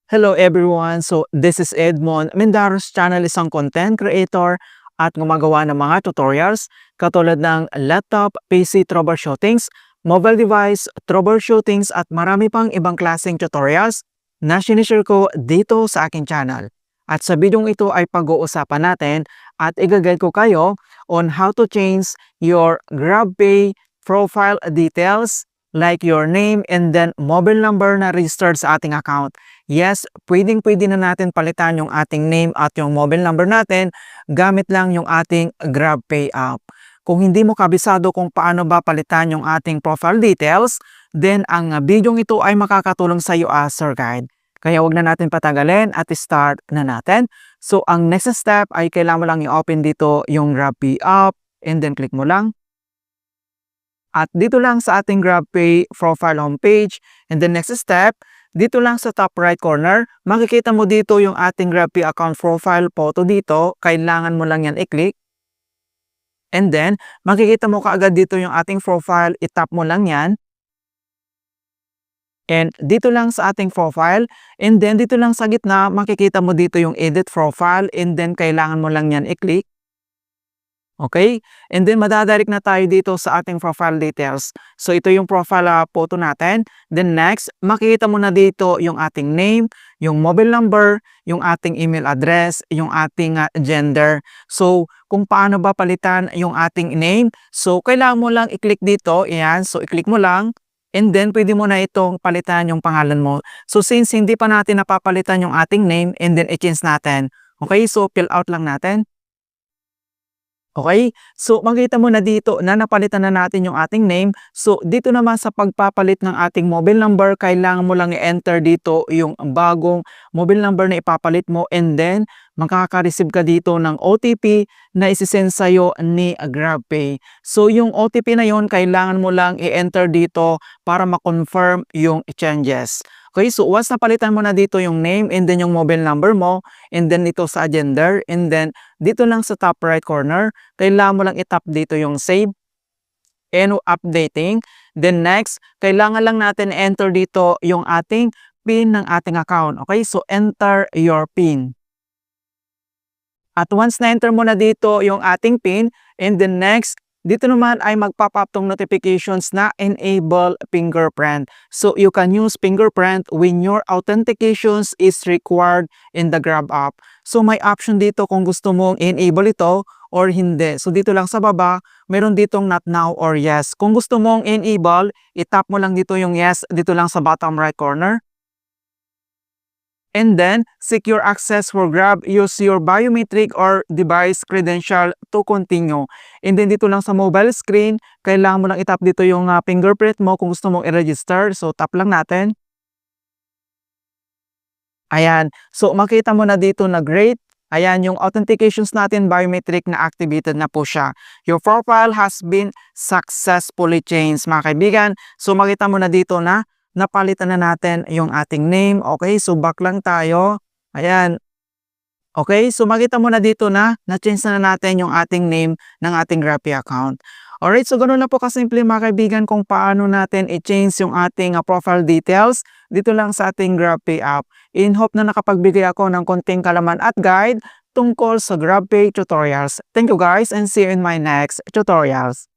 Hello everyone! So this is Edmond Mendaros channel, isang content creator at gumagawa ng mga tutorials katulad ng laptop, PC troubleshootings, mobile device troubleshootings at marami pang ibang klaseng tutorials na sinishare ko dito sa aking channel. At sa bidyong ito ay pag-uusapan natin at i-guide ko kayo on how to change your GrabPay profile details like your name and then mobile number na registered sa ating account. Yes, pwedeng-pwede na natin palitan yung ating name at yung mobile number natin gamit lang yung ating GrabPay app. Kung hindi mo kabisado kung paano ba palitan yung ating profile details, then ang bidyong ito ay makakatulong sa iyo as Sir Guide. Kaya wag na natin patagalin at start na natin. So ang next step ay kailangan mo lang i-open dito yung GrabPay app and then click mo lang. At dito lang sa ating GrabPay profile homepage. And the next step, dito lang sa top right corner, makikita mo dito yung ating GrabPay account profile photo dito. Kailangan mo lang yan i-click. And then, makikita mo kaagad dito yung ating profile. I-tap mo lang yan. And dito lang sa ating profile. And then, dito lang sa gitna, makikita mo dito yung edit profile. And then, kailangan mo lang yan i-click. Okay? And then madadirect na tayo dito sa ating profile details. So ito yung profile photo natin. Then next, makikita mo na dito yung ating name, yung mobile number, yung ating email address, yung ating gender. So kung paano ba palitan yung ating name, so kailangan mo lang i-click dito. Ayan, so i-click mo lang. And then pwede mo na itong palitan yung pangalan mo. So since hindi pa natin napapalitan yung ating name, and then i-change natin. Okay, so fill out lang natin. Okay? So, makita mo na dito na napalitan na natin yung ating name. So, dito naman sa pagpapalit ng ating mobile number, kailangan mo lang i-enter dito yung bagong mobile number na ipapalit mo and then makaka-receive ka dito ng OTP na isisend sa'yo ni GrabPay. So, yung OTP na yon kailangan mo lang i-enter dito para ma-confirm yung changes. Okay, so once napalitan mo na dito yung name and then yung mobile number mo and then dito sa gender and then dito lang sa top right corner, kailangan mo lang i-tap dito yung save and updating. Then next, kailangan lang natin enter dito yung ating PIN ng ating account. Okay, so enter your PIN. At once na-enter mo na dito yung ating PIN and then next, dito naman ay magpop up tong notifications na enable fingerprint. So you can use fingerprint when your authentications is required in the Grab app. So may option dito kung gusto mong enable ito or hindi. So dito lang sa baba, meron ditong not now or yes. Kung gusto mong enable, itap mo lang dito yung yes dito lang sa bottom right corner. And then, secure access for Grab, use your biometric or device credential to continue. And then dito lang sa mobile screen, kailangan mo lang itap dito yung fingerprint mo kung gusto mong i-register. So, tap lang natin. Ayan. So, makita mo na dito na great. Ayan, yung authentications natin, biometric na activated na po siya. Your profile has been successfully changed, mga kaibigan. So, makita mo na dito na napalitan na natin yung ating name. Okay, so back lang tayo. Ayan. Okay, so makita mo na dito na na-change na natin yung ating name ng ating GrabPay account. Alright, so ganoon na po kasimple mga kaibigan kung paano natin i-change yung ating profile details dito lang sa ating GrabPay app. In hope na nakapagbigay ako ng konting kalaman at guide tungkol sa GrabPay tutorials. Thank you guys and see you in my next tutorials.